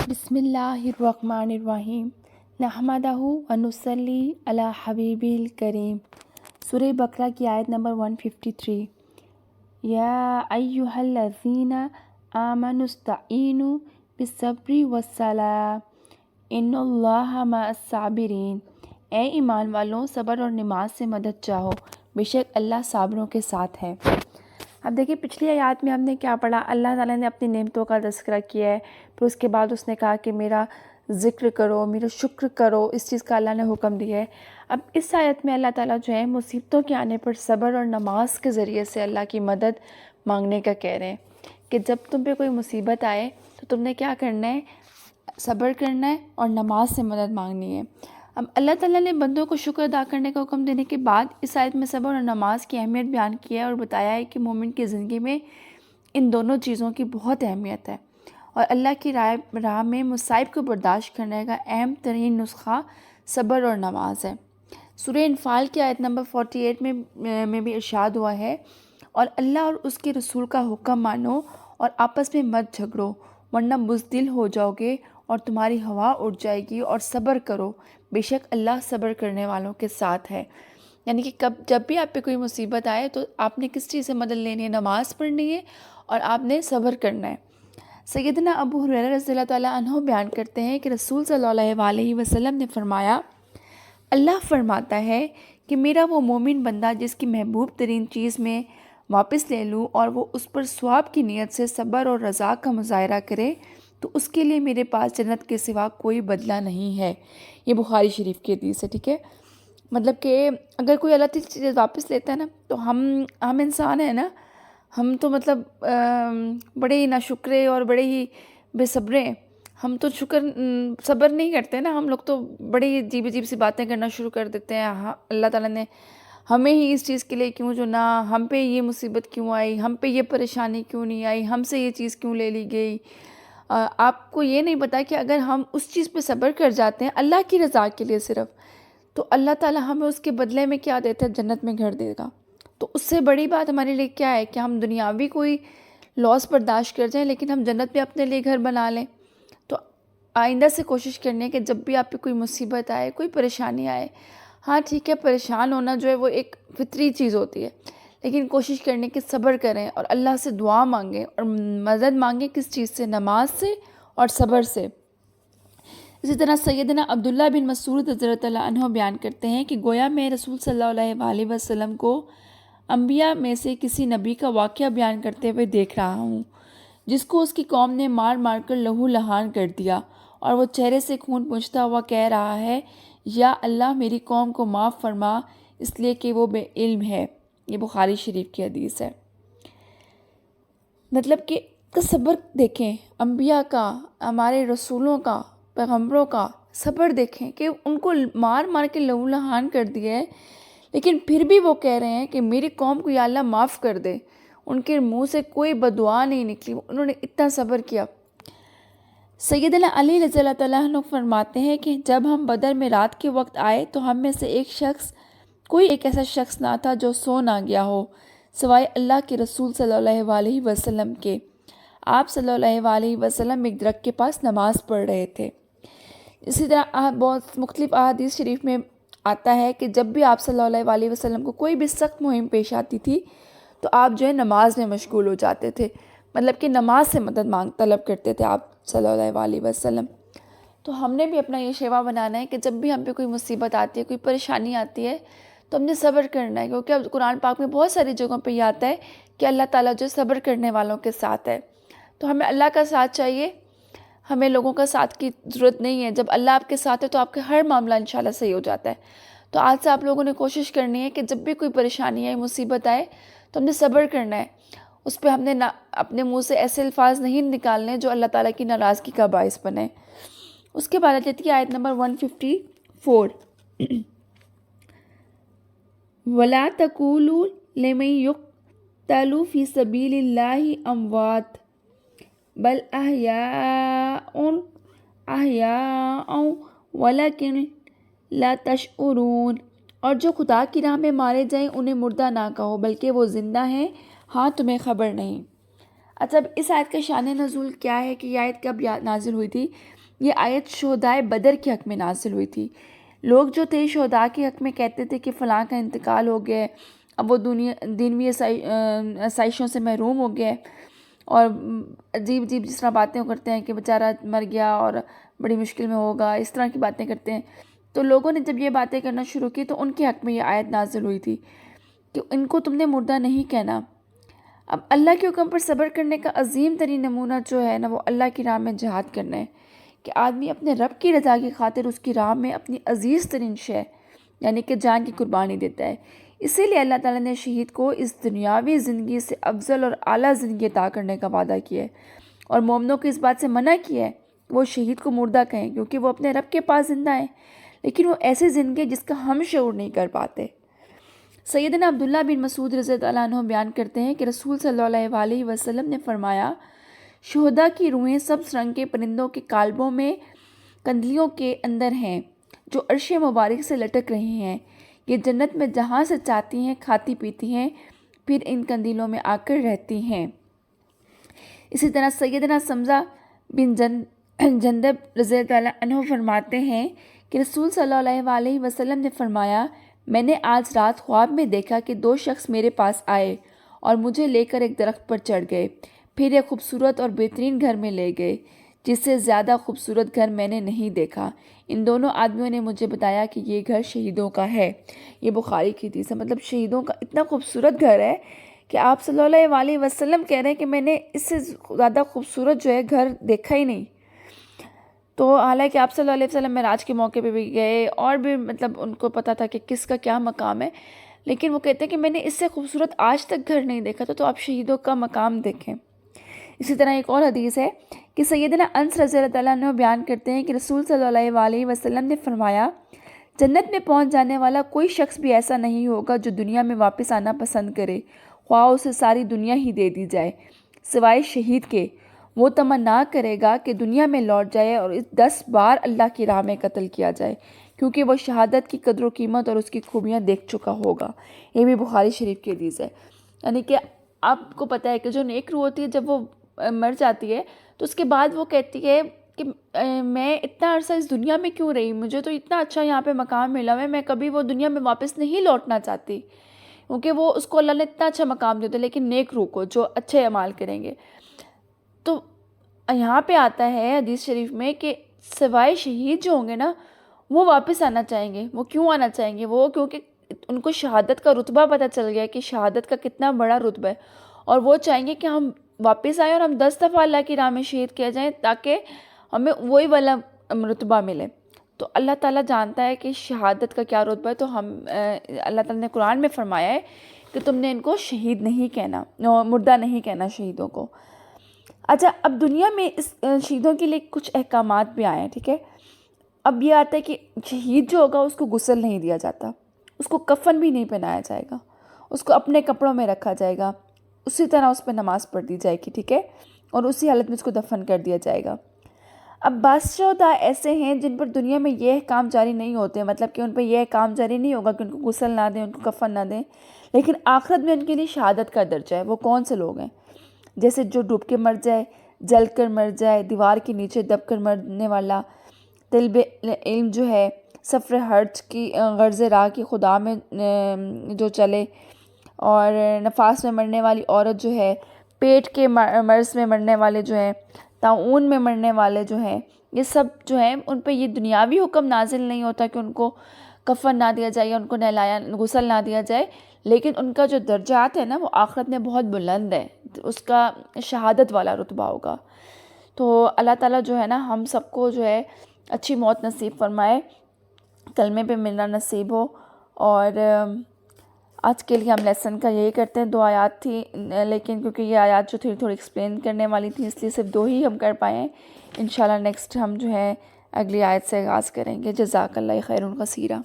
بسم اللہ الرحمن الرحیم نحمدہ و نصلی علی حبیب الکریم۔ سورہ بقرہ کی آیت نمبر 153۔ یا ایہا الذین آمنوا استعینوا بالصبر والصلاۃ ان اللہ مع الصابرین۔ اے ایمان والوں، صبر اور نماز سے مدد چاہو، بے شک اللہ صابروں کے ساتھ ہے۔ اب دیکھیں پچھلی آیات میں ہم نے کیا پڑھا، اللہ تعالیٰ نے اپنی نعمتوں کا تذکرہ کیا ہے، پھر اس کے بعد اس نے کہا کہ میرا ذکر کرو، میرا شکر کرو، اس چیز کا اللہ نے حکم دیا ہے۔ اب اس آیت میں اللہ تعالیٰ جو ہے مصیبتوں کے آنے پر صبر اور نماز کے ذریعے سے اللہ کی مدد مانگنے کا کہہ رہے ہیں کہ جب تم پہ کوئی مصیبت آئے تو تم نے کیا کرنا ہے، صبر کرنا ہے اور نماز سے مدد مانگنی ہے۔ اب اللہ تعالیٰ نے بندوں کو شکر ادا کرنے کا حکم دینے کے بعد اس آیت میں صبر اور نماز کی اہمیت بیان کیا ہے اور بتایا ہے کہ مومن کی زندگی میں ان دونوں چیزوں کی بہت اہمیت ہے، اور اللہ کی راہ میں مصائب کو برداشت کرنے کا اہم ترین نسخہ صبر اور نماز ہے۔ سورہ انفال کی آیت نمبر 48 میں بھی ارشاد ہوا ہے، اور اللہ اور اس کے رسول کا حکم مانو اور آپس میں مت جھگڑو ورنہ بزدل ہو جاؤ گے اور تمہاری ہوا اٹھ جائے گی، اور صبر کرو، بے شک اللہ صبر کرنے والوں کے ساتھ ہے۔ یعنی کہ جب بھی آپ پہ کوئی مصیبت آئے تو آپ نے کس چیز سے مدد لینی ہے، نماز پڑھنی ہے اور آپ نے صبر کرنا ہے۔ سیدنا ابو ہریرہ رضی اللہ تعالیٰ عنہ بیان کرتے ہیں کہ رسول صلی اللہ علیہ وسلم نے فرمایا، اللہ فرماتا ہے کہ میرا وہ مومن بندہ جس کی محبوب ترین چیز میں واپس لے لوں اور وہ اس پر ثواب کی نیت سے صبر اور رضا کا مظاہرہ کرے تو اس کے لیے میرے پاس جنت کے سوا کوئی بدلہ نہیں ہے۔ یہ بخاری شریف کی حدیث ہے، ٹھیک ہے۔ مطلب کہ اگر کوئی اللہ تعالی چیز واپس لیتا ہے نا تو ہم انسان ہیں نا، ہم تو مطلب بڑے ہی ناشکرے اور بڑے ہی بے صبرے ہیں۔ ہم تو صبر نہیں کرتے نا، ہم لوگ تو بڑی عجیب سی باتیں کرنا شروع کر دیتے ہیں۔ اللہ تعالیٰ نے ہمیں ہی اس چیز کے لیے کیوں چنا، ہم پہ یہ مصیبت کیوں آئی، ہم پہ یہ پریشانی کیوں نہیں آئی، ہم سے یہ چیز کیوں لے لی گئی۔ آپ کو یہ نہیں پتا کہ اگر ہم اس چیز پہ صبر کر جاتے ہیں اللہ کی رضا کے لیے صرف، تو اللہ تعالیٰ ہمیں اس کے بدلے میں کیا دیتا ہے، جنت میں گھر دے گا۔ تو اس سے بڑی بات ہمارے لیے کیا ہے کہ ہم دنیاوی کوئی لاس برداشت کر جائیں لیکن ہم جنت میں اپنے لیے گھر بنا لیں۔ تو آئندہ سے کوشش کرنی ہے کہ جب بھی آپ پہ کوئی مصیبت آئے، کوئی پریشانی آئے، ہاں ٹھیک ہے پریشان ہونا جو ہے وہ ایک فطری چیز ہوتی ہے، لیکن کوشش کرنے کہ صبر کریں اور اللہ سے دعا مانگیں اور مدد مانگیں، کس چیز سے، نماز سے اور صبر سے۔ اسی طرح سیدنا عبداللہ بن مسعود رضی اللہ عنہ بیان کرتے ہیں کہ گویا میں رسول صلی اللہ علیہ وسلم کو انبیاء میں سے کسی نبی کا واقعہ بیان کرتے ہوئے دیکھ رہا ہوں جس کو اس کی قوم نے مار مار کر لہو لہان کر دیا، اور وہ چہرے سے خون پونچھتا ہوا کہہ رہا ہے، یا اللہ میری قوم کو معاف فرما اس لیے کہ وہ بے علم ہے۔ یہ بخاری شریف کی حدیث ہے۔ مطلب کہ صبر دیکھیں، انبیاء کا، ہمارے رسولوں کا، پیغمبروں کا صبر دیکھیں کہ ان کو مار مار کے لہو لہان کر دیا ہے، لیکن پھر بھی وہ کہہ رہے ہیں کہ میری قوم کو یا اللہ معاف کر دے۔ ان کے منہ سے کوئی بددعا نہیں نکلی، انہوں نے اتنا صبر کیا۔ سیدنا علی رضی اللہ تعالیٰ عنہ فرماتے ہیں کہ جب ہم بدر میں رات کے وقت آئے تو ہم میں سے کوئی ایک ایسا شخص نہ تھا جو سو نہ گیا ہو سوائے اللہ کے رسول صلی اللہ علیہ وسلم کے۔ آپ صلی اللہ علیہ وسلم ایک درخت کے پاس نماز پڑھ رہے تھے۔ اسی طرح بہت مختلف احادیث شریف میں آتا ہے کہ جب بھی آپ صلی اللہ علیہ وسلم کو کوئی بھی سخت مہم پیش آتی تھی تو آپ جو ہے نماز میں مشغول ہو جاتے تھے، مطلب کہ نماز سے مدد طلب کرتے تھے آپ صلی اللہ علیہ وسلم۔ تو ہم نے بھی اپنا یہ شیوا بنانا ہے کہ جب بھی ہم پہ کوئی مصیبت آتی ہے، کوئی پریشانی آتی ہے تو ہم نے صبر کرنا ہے، کیونکہ اب قرآن پاک میں بہت ساری جگہوں پہ یہ آتا ہے کہ اللہ تعالیٰ جو صبر کرنے والوں کے ساتھ ہے۔ تو ہمیں اللہ کا ساتھ چاہیے، ہمیں لوگوں کا ساتھ کی ضرورت نہیں ہے۔ جب اللہ آپ کے ساتھ ہے تو آپ کے ہر معاملہ انشاءاللہ صحیح ہو جاتا ہے۔ تو آج سے آپ لوگوں نے کوشش کرنی ہے کہ جب بھی کوئی پریشانی آئے، مصیبت آئے تو ہم نے صبر کرنا ہے، اس پہ ہم نے اپنے منہ سے ایسے الفاظ نہیں نکالنے جو اللہ تعالیٰ کی ناراضگی کا باعث بنے۔ اس کے بعد آتی ہے آیت نمبر 154۔ وَلَا تَقُولُوا لِمَن يُقْتَلُ فِي سَبِيلِ اللَّهِ أَمْوَاتٌ بَلْ أَحْيَاءٌ وَلَكِن لَا تَشْعُرُونَ۔ اور جو خدا کی راہ میں مارے جائیں انہیں مردہ نہ کہو بلکہ وہ زندہ ہیں، ہاں تمہیں خبر نہیں۔ اچھا اب اس آیت کا شان نزول کیا ہے کہ یہ آیت کب نازل ہوئی تھی؟ یہ آیت شہدائے بدر کے حق میں نازل ہوئی تھی۔ لوگ جو تھے شہداء کے حق میں کہتے تھے کہ فلاں کا انتقال ہو گیا ہے، اب وہ دنوی آسائشوں سے محروم ہو گیا ہے، اور عجیب عجیب جس طرح باتیں کرتے ہیں کہ بیچارہ مر گیا اور بڑی مشکل میں ہوگا، اس طرح کی باتیں کرتے ہیں۔ تو لوگوں نے جب یہ باتیں کرنا شروع کی تو ان کے حق میں یہ آیت نازل ہوئی تھی کہ ان کو تم نے مردہ نہیں کہنا۔ اب اللہ کے حکم پر صبر کرنے کا عظیم ترین نمونہ جو ہے نا وہ اللہ کی راہ میں جہاد کرنا ہے، کہ آدمی اپنے رب کی رضا کی خاطر اس کی راہ میں اپنی عزیز ترین شے یعنی کہ جان کی قربانی دیتا ہے۔ اسی لیے اللہ تعالیٰ نے شہید کو اس دنیاوی زندگی سے افضل اور اعلیٰ زندگی عطا کرنے کا وعدہ کیا ہے، اور مومنوں کو اس بات سے منع کیا ہے وہ شہید کو مردہ کہیں، کیونکہ وہ اپنے رب کے پاس زندہ ہیں، لیکن وہ ایسی زندگی جس کا ہم شعور نہیں کر پاتے۔ سیدنا عبداللہ بن مسعود رضی اللہ عنہ بیان کرتے ہیں کہ رسول صلی اللہ علیہ وسلم نے فرمایا، شہداء کی روحیں سبز رنگ کے پرندوں کے کالبوں میں کندلیوں کے اندر ہیں جو عرش مبارک سے لٹک رہی ہیں، یہ جنت میں جہاں سے چاہتی ہیں کھاتی پیتی ہیں، پھر ان کندیلوں میں آ کر رہتی ہیں۔ اسی طرح سیدنا سمزہ بن جندب رضی اللہ عنہ فرماتے ہیں کہ رسول صلی اللہ علیہ وسلم نے فرمایا، میں نے آج رات خواب میں دیکھا کہ دو شخص میرے پاس آئے اور مجھے لے کر ایک درخت پر چڑھ گئے، پھر ایک خوبصورت اور بہترین گھر میں لے گئے جس سے زیادہ خوبصورت گھر میں نے نہیں دیکھا۔ ان دونوں آدمیوں نے مجھے بتایا کہ یہ گھر شہیدوں کا ہے۔ یہ بخاری کی حدیث ہے، مطلب شہیدوں کا اتنا خوبصورت گھر ہے کہ آپ صلی اللہ علیہ وسلم کہہ رہے ہیں کہ میں نے اس سے زیادہ خوبصورت جو ہے گھر دیکھا ہی نہیں۔ تو حالانکہ آپ صلی اللہ علیہ وسلم معراج کے موقع پہ بھی گئے اور بھی مطلب ان کو پتہ تھا کہ کس کا کیا مقام ہے، لیکن وہ کہتے ہیں کہ میں نے اس سے خوبصورت آج تک گھر نہیں دیکھا تھا، تو آپ شہیدوں کا مقام دیکھیں۔ اسی طرح ایک اور حدیث ہے کہ سیدنا انس رضی اللہ عنہ بیان کرتے ہیں کہ رسول صلی اللہ علیہ وسلم نے فرمایا، جنت میں پہنچ جانے والا کوئی شخص بھی ایسا نہیں ہوگا جو دنیا میں واپس آنا پسند کرے، خواہ اسے ساری دنیا ہی دے دی جائے، سوائے شہید کے۔ وہ تمنا کرے گا کہ دنیا میں لوٹ جائے اور 10 بار اللہ کی راہ میں قتل کیا جائے، کیونکہ وہ شہادت کی قدر و قیمت اور اس کی خوبیاں دیکھ چکا ہوگا۔ یہ بھی بخاری شریف کی حدیث ہے۔ یعنی کہ آپ کو پتہ ہے کہ جو نیک روح ہوتی ہے جب وہ مر جاتی ہے تو اس کے بعد وہ کہتی ہے کہ میں اتنا عرصہ اس دنیا میں کیوں رہی، مجھے تو اتنا اچھا یہاں پہ مقام ملا ہے، میں کبھی وہ دنیا میں واپس نہیں لوٹنا چاہتی، کیونکہ وہ اس کو اللہ نے اتنا اچھا مقام دیتا ہے، لیکن نیک روح کو جو اچھے اعمال کریں گے۔ تو یہاں پہ آتا ہے حدیث شریف میں کہ سوائے شہید جو ہوں گے نا وہ واپس آنا چاہیں گے۔ وہ کیوں آنا چاہیں گے؟ وہ کیونکہ ان کو شہادت کا رتبہ پتہ چل گیا کہ شہادت کا کتنا بڑا رتبہ ہے، اور وہ چاہیں گے کہ ہم واپس آئیں اور ہم 10 دفعہ اللہ کی راہ میں شہید کیا جائیں تاکہ ہمیں وہی والا رتبہ ملے۔ تو اللہ تعالیٰ جانتا ہے کہ شہادت کا کیا رتبہ ہے، تو اللہ تعالیٰ نے قرآن میں فرمایا ہے کہ تم نے ان کو شہید نہیں کہنا، مردہ نہیں کہنا شہیدوں کو۔ اچھا، اب دنیا میں اس شہیدوں کے لیے کچھ احکامات بھی آئے ہیں، ٹھیک ہے۔ اب یہ آتا ہے کہ شہید جو ہوگا اس کو غسل نہیں دیا جاتا، اس کو کفن بھی نہیں پہنایا جائے گا، اس کو اپنے کپڑوں میں رکھا جائے گا، اسی طرح اس پہ نماز پڑھ دی جائے گی، ٹھیک ہے، اور اسی حالت میں اس کو دفن کر دیا جائے گا۔ اب بعض شہداء ایسے ہیں جن پر دنیا میں یہ احکام جاری نہیں ہوتے، مطلب کہ ان پہ یہ احکام جاری نہیں ہوگا کہ ان کو غسل نہ دیں، ان کو کفن نہ دیں، لیکن آخرت میں ان کے لیے شہادت کا درجہ ہے۔ وہ کون سے لوگ ہیں؟ جیسے جو ڈوب کے مر جائے، جل کر مر جائے، دیوار کے نیچے دب کر مرنے والا، طلب علم جو ہے، سفر حج کی غرض راہ کی خدا میں جو چلے، اور نفاس میں مرنے والی عورت جو ہے، پیٹ کے مرض میں مرنے والے جو ہیں، طاعون میں مرنے والے جو ہیں، یہ سب جو ہیں ان پہ یہ دنیاوی حکم نازل نہیں ہوتا کہ ان کو کفن نہ دیا جائے یا ان کو نہلایا غسل نہ دیا جائے، لیکن ان کا جو درجات ہے نا وہ آخرت میں بہت بلند ہے، اس کا شہادت والا رتبہ ہوگا۔ تو اللہ تعالیٰ جو ہے نا ہم سب کو جو ہے اچھی موت نصیب فرمائے، کلمے پہ ملنا نصیب ہو۔ اور آج کے لیے ہم لیسن کا یہی کرتے ہیں، 2 آیات تھی، لیکن کیونکہ یہ آیات جو تھوڑی ایکسپلین کرنے والی تھی اس لیے صرف 2 ہی ہم کر پائے ہیں۔ انشاءاللہ نیکسٹ ہم جو ہے اگلی آیت سے آغاز کریں گے۔ جزاک اللہ خیر کثیرا۔